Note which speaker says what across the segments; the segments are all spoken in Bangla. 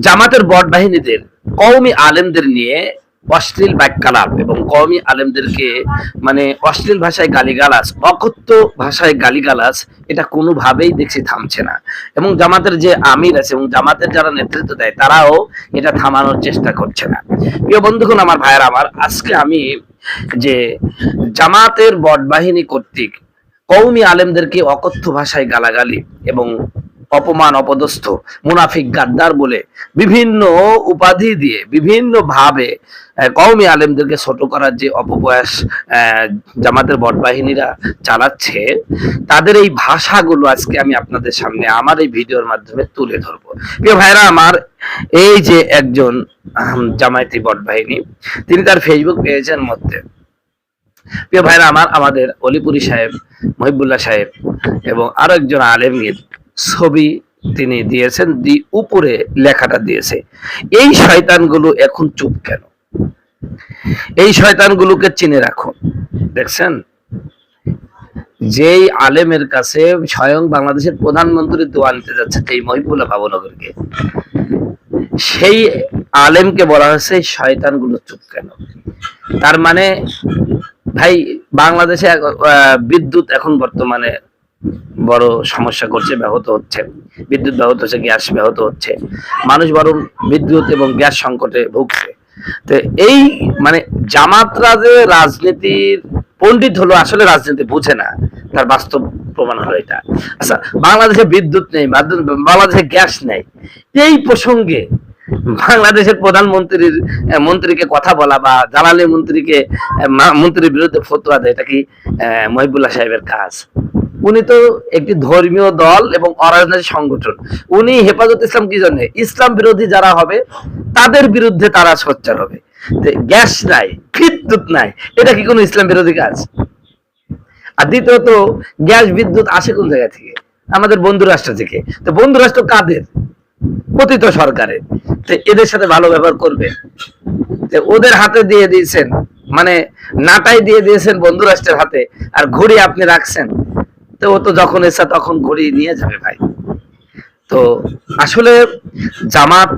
Speaker 1: জামাতের বট বাহিনীদের কওমি আলেমদের নিয়ে অশ্লীল বাক্যালাপ এবং কওমি আলেমদেরকে মানে অশ্লীল ভাষায় গালিগালাজ, অকথ্য ভাষায় গালিগালাজ, এটা কোনোভাবেই দেখছি থামছে না। এবং জামাতের যে আমির আছে এবং জামাতের যারা নেতৃত্ব দেয় তারাও এটা থামানোর চেষ্টা করছে না। প্রিয় বন্ধুগণ, আমার ভাইয়েরা আমার, আজকে আমি যে জামাতের বট বাহিনী কর্তৃক কওমি আলেমদেরকে অকথ্য ভাষায় গালাগালি এবং অপমান, অপদস্থ, মুনাফিক, গাদ্দার বলে বিভিন্ন উপাধি দিয়ে বিভিন্ন ভাবে কওমি আলেমদেরকে ছোট করার যে অপপ্রয়াস জামাতের বট বাহিনীরা চালাচ্ছে, তাদের এই ভাষাগুলো আজকে আমি আপনাদের সামনে আমার এই ভিডিওর মাধ্যমে তুলে ধরবো। প্রিয় ভাইরা আমার, এই যে একজন জামায়াতি বট বাহিনী, তিনি তার ফেসবুক পেজের মধ্যে, প্রিয় ভাইরা আমার, আমাদের অলিপুরি সাহেব, মহিবুল্লাহ সাহেব এবং আরো একজন আলেমের ছবি তিনি দিয়েছেন, উপরে লেখাটা দিয়েছে, এই শয়তানগুলো এখন চুপ কেন? এই শয়তানগুলোকে চিনে রাখুন। দেখছেন, যেই আলেমের কাছে স্বয়ং বাংলাদেশের প্রধানমন্ত্রী দোয়া নিতে যাচ্ছে, এই মহিবুল্লাহ ভাবনগরকে, সেই আলেমকে বলা হয়েছে শয়তানগুলো চুপ কেন। তার মানে ভাই, বাংলাদেশে বিদ্যুৎ এখন বর্তমানে বড় সমস্যা করছে, ব্যাহত হচ্ছে, বিদ্যুৎ ব্যাহত হচ্ছে, গ্যাস ব্যাহত হচ্ছে, মানুষ বরং বিদ্যুৎ এবং গ্যাস সংকটে ভুগছে। তো এই মানে জামাতরা যে রাজনীতির পণ্ডিত হলো, আসলে রাজনীতি বুঝে না, তার বাস্তব প্রমাণ হলো এটা। আচ্ছা, বাংলাদেশে বিদ্যুৎ নেই, বাংলাদেশে গ্যাস নেই, এই প্রসঙ্গে বাংলাদেশের প্রধানমন্ত্রীর মন্ত্রীকে কথা বলা বা জ্বালানি মন্ত্রীর বিরুদ্ধে ফতোয়া দেয়, এটা কি মহিবুল্লাহ সাহেবের কাজ? উনি তো একটি ধর্মীয় দল এবং অরাজনৈতিক সংগঠন। উনি হেফাজত ইসলাম কি জন্য? ইসলাম বিরোধী যারা হবে তাদের বিরুদ্ধে তারা সোচ্চার হবে। গ্যাস নাই, বিদ্যুৎ নাই, এটা কি কোনো ইসলাম বিরোধী কাজ? আর দ্বিতীয়ত, গ্যাস বিদ্যুৎ আসে কোন জায়গা থেকে? আমাদের বন্ধু রাষ্ট্র থেকে। তো বন্ধু রাষ্ট্র কাদের? পতিত সরকারের। তো এদের সাথে ভালো ব্যবহার করবে? ওদের হাতে দিয়ে দিয়েছেন, মানে নাটাই দিয়ে দিয়েছেন বন্ধু রাষ্ট্রের হাতে, আর ঘড়ি আপনি রাখছেন। তো ও তো যখন ইচ্ছা তখন ঘড়ি নিয়ে যাবে ভাই। তো আসলে জামাত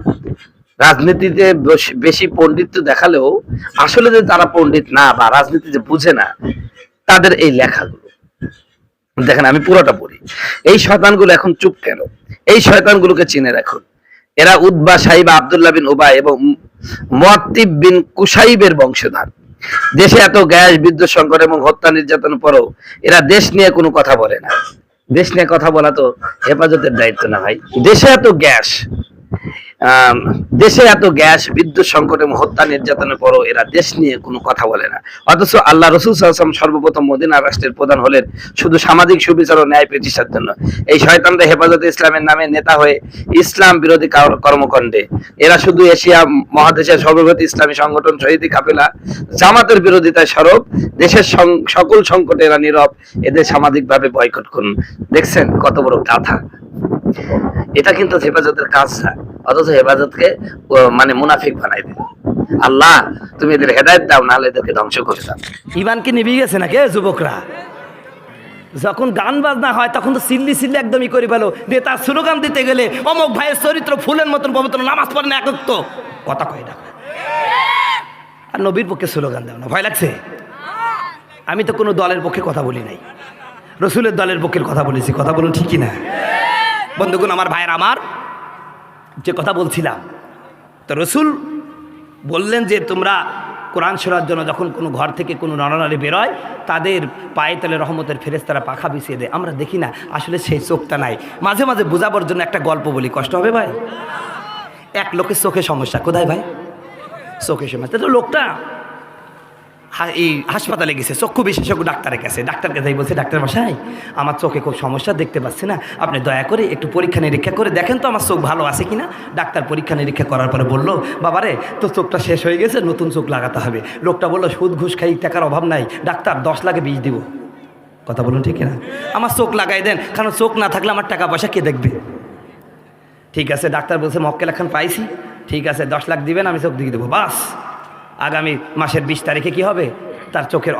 Speaker 1: রাজনীতিতে বেশি পণ্ডিত্য দেখালেও আসলে যে তারা পণ্ডিত না বা রাজনীতি যে বুঝে না, তাদের এই লেখাগুলো দেখেন, আমি পুরোটা পড়ি। এই শয়তানগুলো এখন চুপ কেন? এই শয়তানগুলোকে চিনে রাখুন। এরা উতবা, সাইবা, আব্দুল্লাহ বিন উবাই এবং মুআত্তিব বিন কুসাইবের বংশধর। দেশে এত গ্যাস, বিদ্যুৎ সংকট এবং হত্যা নির্যাতনের পরেও এরা দেশ নিয়ে কোনো কথা বলে না। দেশ নিয়ে কথা বলা তো হেফাজতের দায়িত্ব না ভাই। দেশে এত গ্যাস, বিদ্যুৎ সংকট এবং হত্যা নির্যাতনের পরও এরা দেশ নিয়ে কোনো কথা বলে না। অথচ আল্লাহ রাসূল সাল্লাল্লাহু আলাইহি ওয়াসাল্লাম সর্বপ্রথম মদিনা রাষ্ট্রের প্রধান হলেন শুধু সামাজিক সুবিচার ও ন্যায় প্রতিষ্ঠার জন্য। এই শয়তানরা হেফাজতে ইসলামের নামে নেতা হয়ে ইসলাম বিরোধী কর্মকাণ্ডে, এরা শুধু এশিয়া মহাদেশের সর্ববৃহৎ ইসলামী সংগঠন শহীদি কাফেলা জামাতের বিরোধিতায় সরব। দেশের সকল সংকটে এরা নীরব। এদের সামাজিকভাবে বয়কট করুন। দেখছেন কত বড় গাথা? এটা কিন্তু হেফাজতের কাজ না, অথচ হেফাজতকে মানে মুনাফিক বানাই দিল। আল্লাহ, তুমি এদের হেদায়েত দাও, নাহলে এদেরকে ধ্বংস করে দাও।
Speaker 2: ইমান কি নিভে গেছে নাকি যুবকরা? যখন গান বাজনা হয় তখন তো সিল্লি একদমই করে ফেলো, দিয়ে তার স্লোগান দিতে গেলে অমুক ভাইয়ের চরিত্র ফুলের মতন পবিত্র, নামাজ পড়ে না, একত্ব কথা কয় না। আর নবীর পক্ষে স্লোগান দেও না, ভয় লাগছে? আমি তো কোনো দলের পক্ষে কথা বলি নাই, রসুলের দলের পক্ষের কথা বলেছি। কথা বলুন ঠিকই না বন্ধুগণ? আমার ভাইয়ের আমার, যে কথা বলছিলাম, তো রসুল বললেন যে তোমরা কোরআন শোনার জন্য যখন কোনো ঘর থেকে কোনো নরনারী বেরোয়, তাদের পায়ে তলে রহমতের ফেরেশতারা পাখা বিছিয়ে দেয়। আমরা দেখি না, আসলে সেই চোখটা নাই। মাঝে মাঝে বোঝাবার জন্য একটা গল্প বলি, কষ্ট হবে ভাই? এক লোকের চোখে সমস্যা। কোথায় ভাই? চোখে সমস্যা। তো লোকটা এই হাসপাতালে গেছে, চক্ষু বিশেষজ্ঞ ডাক্তারের কাছে। ডাক্তারকে যাই বলছে, ডাক্তার মশাই, আমার চোখে খুব সমস্যা, দেখতে পাচ্ছি না, আপনি দয়া করে একটু পরীক্ষা নিরীক্ষা করে দেখেন তো আমার চোখ ভালো আছে কিনা। ডাক্তার পরীক্ষা নিরীক্ষা করার পরে বলল, বাবারে তোর চোখটা শেষ হয়ে গেছে, নতুন চোখ লাগাতে হবে। লোকটা বললো, সুদ ঘুষ খাই, টাকার অভাব নাই ডাক্তার, 10 লাখে বীজ দিব। কথা বলুন ঠিক না? আমার চোখ লাগাই দেন, কারণ চোখ না থাকলে আমার টাকা পয়সা কে দেখবে? ঠিক আছে, ডাক্তার বলছে মক্কেল এখন পাইছি, ঠিক আছে 10 লাখ দিবেন, আমি চোখ দিয়ে দেবো। বাস, আগামী মাসের 20 তারিখে কি হবে? তার চোখের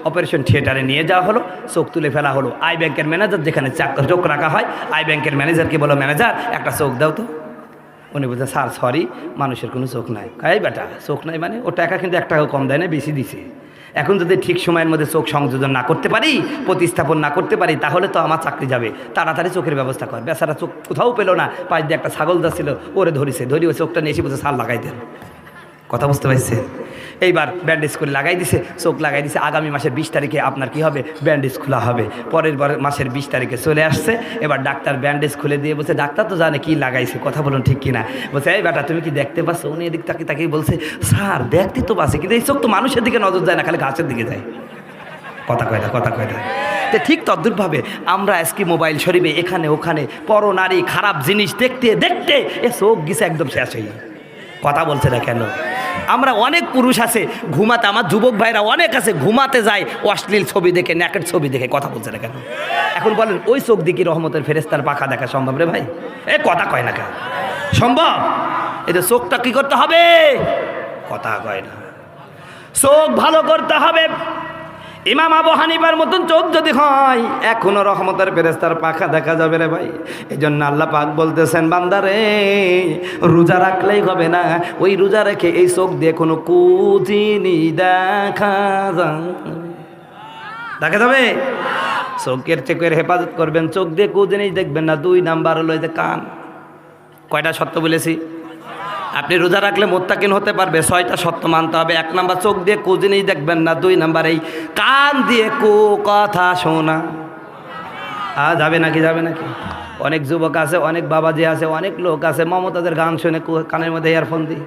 Speaker 2: অপারেশন থিয়েটারে নিয়ে যাওয়া হলো, চোখ তুলে ফেলা হলো। আই ব্যাংকের ম্যানেজার, যেখানে চোখ রাখা হয়, আই ব্যাংকের ম্যানেজারকে বলো, ম্যানেজার একটা চোখ দাও তো। উনি বলছে স্যার সরি, মানুষের কোনো চোখ নাই। এই বেটা চোখ নাই মানে ও টাকা কিন্তু 1 টাকা কম দেয় না, বেশি দিছে। এখন যদি ঠিক সময়ের মধ্যে চোখ সংযোজন না করতে পারি, প্রতিস্থাপন না করতে পারি, তাহলে তো আমার চাকরি যাবে। তাড়াতাড়ি চোখের ব্যবস্থা কর। বেচারা চোখ কোথাও পেলো না, পাশ দিয়ে একটা ছাগল যাচ্ছিল, ওরে ধরিছে, ধরি ওই চোখটা নিয়ে এসে বলছে স্যার লাগাই দেন। কথা বুঝতে পারছে? এইবার ব্যান্ডেজ করে লাগাই দিছে, চোখ লাগাই দিছে। আগামী মাসের 20 তারিখে আপনার কি হবে, ব্যান্ডেজ খোলা হবে। পরের মাসের 20 তারিখে চলে আসছে। এবার ডাক্তার ব্যান্ডেজ খুলে দিয়ে বলছে ডাক্তার তো জানে কি লাগাইছে, কথা বলুন ঠিক কিনা। বলছে এই বেটা তুমি কি দেখতে পাচ্ছ? উনি এদিক তাকিয়ে বলছে স্যার দেখতে তো পাচ্ছি, কিন্তু এই চোখ তো মানুষের দিকে নজর যায় না, খালি গাছের দিকে যায়। কথা কয় না, কথা কয় না। তো ঠিক তদ্রুপভাবে আমরা আজকে মোবাইল শরীফে এখানে ওখানে পর নারী খারাপ জিনিস দেখতে দেখতে এ চোখ গেছে একদম শেষ হয়ে। কথা বলছে না কেন? আমরা অনেক পুরুষ আছে ঘুমাতে, আমার যুবক ভাইরা অনেক আছে ঘুমাতে যায় অশ্লীল ছবি দেখে, ন্যাকেট ছবি দেখে। কথা বলছে না কেন? এখন বলেন ওই চোখ দিকে রহমতের ফেরেস্তার পাখা দেখা সম্ভব রে ভাই? এ কথা কয় না কেন? সম্ভব? এটা চোখটা কি করতে হবে? কথা কয় না। চোখ ভালো করতে হবে। ইমাম আবু হানিফার মতন চোখ যদি হয়, এখনো রহমতের ফেরেস্তার পাখা দেখা যাবে রে ভাই। এই জন্য আল্লাহ পাক বলতেছেন বান্দারে রোজা রাখলেই হবে না, ওই রোজা রেখে এই চোখ দিয়ে কোনো কুজিনি দেখা যাবে। চোখের চোখের হেফাজত করবেন, চোখ দিয়ে কুজিনি দেখবেন না। 2 নাম্বার হলো এই যে কান। কয়টা সত্য বলেছি? আপনি রোজা রাখলে মোত্তাকিন হতে পারবে, 6টা সত্য মানতে হবে। 1 নাম্বার চোখ দিয়ে কু জিনিস দেখবেন না। 2 নাম্বার এই কান দিয়ে কু কথা শোনা। যাবে নাকি? যাবে নাকি? অনেক যুবক আছে, অনেক বাবাজি আছে, অনেক লোক আছে মমতাদের গান শুনে কানের মধ্যে ইয়ারফোন দিই।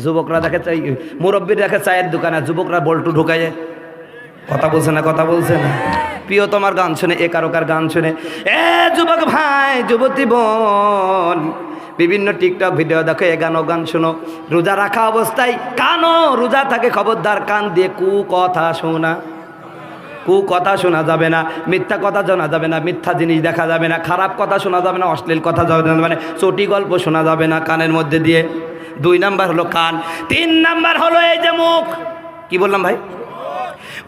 Speaker 2: যুবকরা দেখে চাই, মুরব্বীর দেখে চায়ের দোকানে, যুবকরা বল্টু ঢুকায় যায়। কথা বলছে না? কথা বলছে না? প্রিয় তোমার গান শুনে, এ কারোকার গান শুনে, এ যুবক ভাই যুবতী বোন বিভিন্ন টিকটক ভিডিও দেখো, এ গান শোনো। রোজা রাখা অবস্থায় কানও রোজা থাকে, খবরদার কান দিয়ে কু কথা শোনা যাবে না, মিথ্যা কথা শোনা যাবে না, মিথ্যা জিনিস দেখা যাবে না, খারাপ কথা শোনা যাবে না, অশ্লীল কথা যাবে না, মানে চটি গল্প শোনা যাবে না কানের মধ্যে দিয়ে। 2 নাম্বার হলো কান। 3 নাম্বার হলো এই যে মুখ। কি বললাম ভাই?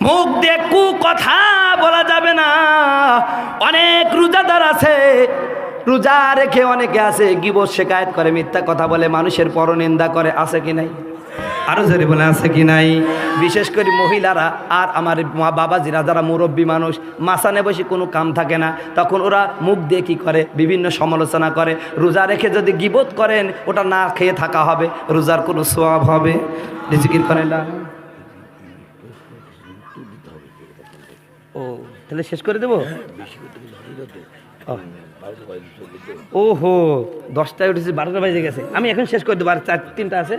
Speaker 2: মুখ দিয়ে কু কথা বলা যাবে না। অনেক রোজাদার আছে, রোজা রেখে অনেকে আছে গীবত শিকায়েত করে, মিথ্যা কথা বলে, মানুষের পরনিন্দা করে। আছে কি নাই? আরো জোরে বলে আছে কি নাই? বিশেষ করে মহিলারা আর আমার বাবাজিরা যারা মুরব্বী মানুষ, মাসানে বসে কোনো কাম থাকে না, তখন ওরা মুখ দিয়ে কী করে, বিভিন্ন সমালোচনা করে। রোজা রেখে যদি গীবত করেন, ওটা না খেয়ে থাকা হবে, রোজার কোনো সওয়াব হবে। জিকির করেন না। ও তাহলে শেষ করে দেবো? ওহো 10টায় উঠেছি, 12টা বাজে গেছে। আমি এখন শেষ করে দেবো, আর 3টা আছে।